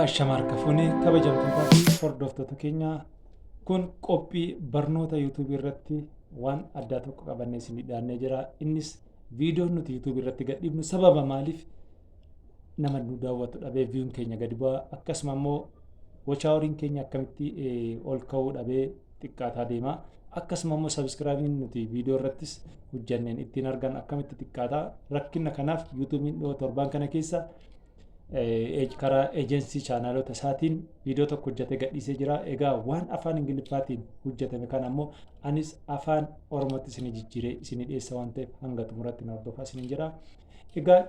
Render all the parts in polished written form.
Shamarka fuunee kabajamtoota fi hordoftoota keenya kun qophii barnoota YouTube irratti waan addaa tokko qabannee isinii dhiyaannee jira. Innis viidiyoon nuti YouTube irratti gadhiifnu sababa maaliif nama nu daawwatu dhabee viyuun keenya gadi bu'aa akkasuma immoo wachaaworiin keenya akkamitti ol ka'uu dhabee xiqqaataa deema. Akkasuma immoo sabiskiraabiin nuti viidiyoo irrattis hojjanneen ittiin argan akkamitti xiqqaataa rakkina kanaaf YouTube'n dhiyoo torbaan kana keessa karaa eejensii chaanaalota isaatiin viidiyoo tokko hojjetee gadhiisee jira. Egaa waan afaan Ingiliffaatiin hojjetame kana ammoo anis afaan Oromootti isinii jijjiiree isinii dhiyeessa waan ta'eef hanga xumuratti na hordofaa isiniin jira. Egaa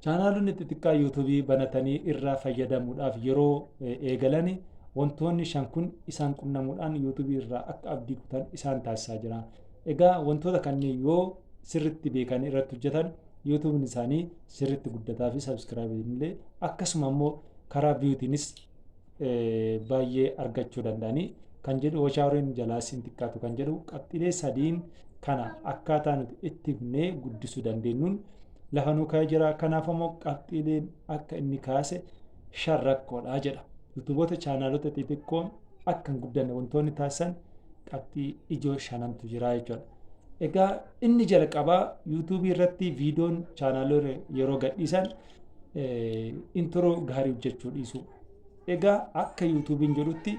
chaanaalonni xixiqqaa yuutuubii banatanii irraa fayyadamuudhaaf yeroo eegalan wantoonni shan kun isaan qunnamuudhaan yuutuubii irraa akka abdii kutan isaan taasisaa jira. Egaa wantoota kanneen yoo sirriitti beekanii irratti hojjetan YouTube'n isaanii sirriitti guddataa fi sabiskiraabiin illee akkasuma immoo karaa viyuutiinis baay'ee argachuu danda'anii kan jedhu wachaaworiin jalaa isin xiqqaatu kan jedhu qabxiilee sadiin kana akkaataa nuti itti himnee guddisuu dandeenyuun lafa nu ka'ee jira. Kanaaf immoo qabxiileen akka inni kaase shan rakkoodha jedha. Yuutuuboota chaanaalota xixiqqoon akka hin guddanne wantoonni taasisan qabxii ijoo shanantu jira jechuudha. Egaa inni jalqabaa yuutuubii irratti viidiyoon chaanaalota yeroo gadhiisan introo gaarii hojjechuu dhiisu. Egaa akka yuutuubiin jedhutti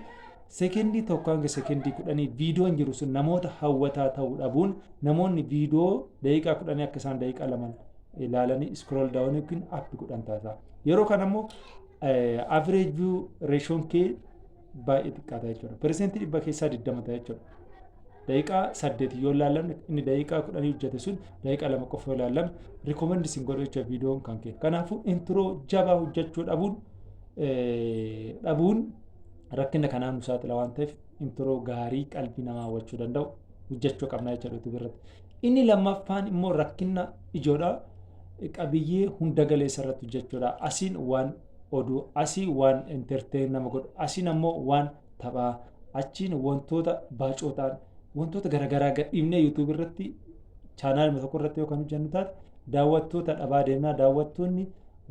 sekendii tokko hanga sekendii 10 viidiyoon jiru sun namoota hawwataa ta'uu dhabuun namoonni viidiyoo daqiiqaa 10 akka isaan daqiiqaa 2 ilaalanii scroll down yookiin up godhan taasisa. Yeroo kana immoo average view ratioon kee baay'ee xiqqaata jechuudha. Persentii 100 keessaa 20 ta'a jechuudha. Daqiiqaa 8 yoo ilaalan inni daqiiqaa 10 hojjete sun daqiiqaa 2 qofa yoo ilaalan rikoomendii isin godhu jechuudha viidiyoon kan kee. Kanaafuu introo jabaa hojjechuu dhabuun rakkina kanaan nu saaxila waan ta'eef introo gaarii qalbii namaa hawwachuu danda'u hojjechuu qabna jechuudha YouTube irratti. Inni lammaffaan immoo rakkina ijoodha. Qabiyyee hunda galeessa irratti hojjechuudha. Asiin waan oduu, asii waan entertain nama godhu, asiin ammoo waan taphaa, achiin wantoota baacootaan wantoota garaagaraa gadhiifnee YouTube irratti chaanaaluma tokko irratti yoo kan hojjennu taate daawwattoota dhabaa deemnaa. Daawwattoonni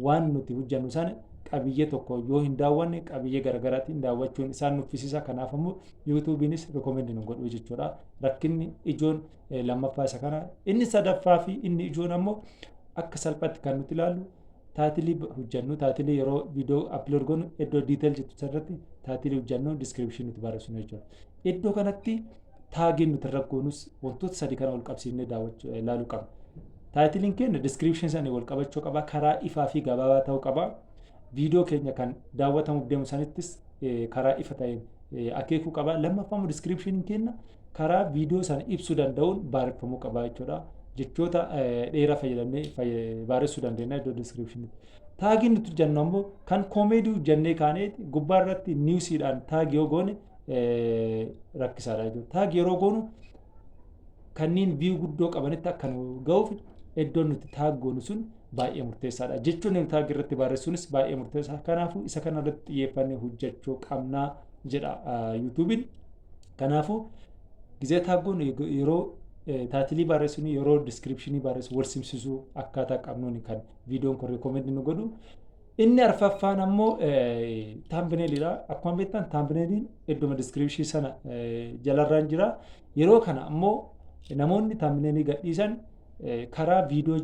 waan nuti hojjennu sana qabiyyee tokko yoo hin daawwanne qabiyyee garaagaraatiin daawwachuun isaan nuffisiisa. Kanaaf immoo YouTube'nis rikoomendii nu godhu jechuudha. Rakkinni ijoon lammaffaa isa kana. Inni sadaffaa fi inni ijoon ammoo akka salphaatti kan nuti ilaallu taatilii hojjennu. Taatilii yeroo viidiyoo upload goonu iddoo diiteel jettu irratti taatilii hojjennu diskiripshinii nuti barreessinu jechuudha. Iddoo kanatti taagiin nuti irra goonus wantoota sadii kana wal qabsiifnee ilaaluu qabna. Taatiliin keenya diskiripshinii isaanii wal qabachuu qaba. Karaa ifaa fi gabaabaa ta'uu qaba. Viidiyoo keenya kan daawwatamuuf deemu sanittis karaa ifa ta'een akeekuu qaba. Lammaffaa immoo diskiripshiniin keenya karaa viidiyoo sana ibsuu danda'uun barreeffamuu qaba jechuudha. Jechoota dheeraa fayyadamnee barreessuu dandeenya iddoo diskiripshiniitti. Taagiin nuti hojjennu ammoo kan koomeedii hojjennee kaanee gubbaa irratti niwusiidhaan taagii yoo goone rakkisaadha jechuudha. Taagii yeroo goonu kanneen viyuu guddoo qabanitti akka nu ga'uuf iddoon nuti taag goonu sun baay'ee murteessaadha. Jechuun nuti taagii irratti barreessuunis baay'ee murteessaa. Kanaafuu isa kana irratti xiyyeeffannee hojjechuu qabnaa jedha YouTube'n. Kanaafuu gizee taag goonu yeroo taatilii barreessuun yeroo diskiripshinii barreessu wal simsisuu akkaataa qabnuuni kan viidiyoon kun rikoomendii nu godhu. Inni arfaffaan ammoo taambineelidha. Akkuma beektan taambineeliin idduma diskiripshinii sana jalarraan jira. Yeroo kana ammoo namoonni taambineelii gadhiisan karaa viidiyoo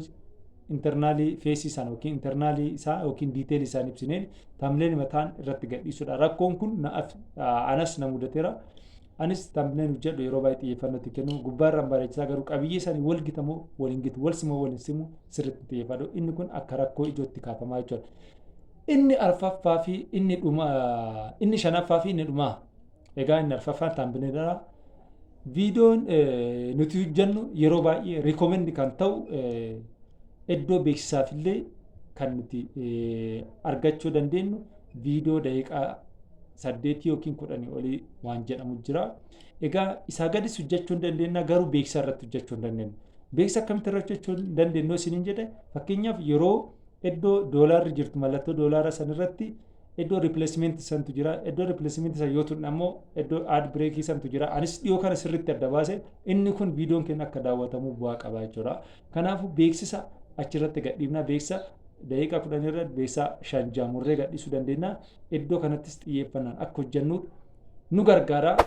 internaalii feesii sana yookiin internaalii isaa yookiin diiteelii isaan ibsineen taambineelii mataan irratti gadhiisuudha. Rakkoon kun anas na mudateera. Anis taambineelii hojjedhu yeroo baay'ee xiyyeeffannoo kennu gubbaarraan bareechisaa garuu qabiyyee isaanii wal gitamoo waliin gitu wal simoo waliin simu sirriitti xiyyeeffadhu. Inni kun akka rakkoo ijootti kaafamaa jechuudha. Inni arfaffaa fi inni shanaffaa fi inni dhumaa. Egaa inni arfaffaan taambineelidha. Viidiyoon nuti hojjennu yeroo baay'ee rikoomendii kan ta'u iddoo beeksisaaf illee kan nuti argachuu dandeenyu viidiyoo daqiiqaa 8 yookiin 10 olii waan jedhamu jira. Egaa isaa gadis hojjechuu hin dandeenya garuu beeksisa irratti hojjechuu hin dandeenyu. Beeksisa akkamitti irratti hojjechuu hin dandeenyu isiniin jedhe fakkeenyaaf yeroo iddoo doolaarri jirtu mallattoo doolaara san irratti iddoo ripileesimentii santu jira. Iddoo ripileesimentii san yoo tuqne ammoo iddoo aad bireekii santu jira. Anis dhiyoo kana sirriitti adda baase inni kun viidiyoon keenya akka daawwatamu bu'aa qaba jechuudha. Kanaafuu beeksisa achirratti gadhiifna. Beeksisa daqiiqaa 10 irra beesaa 5 jaamurree gadhiisuu dandeenya. Iddoo kanattis xiyyeeffannaan akka hojjennu nu gargaara.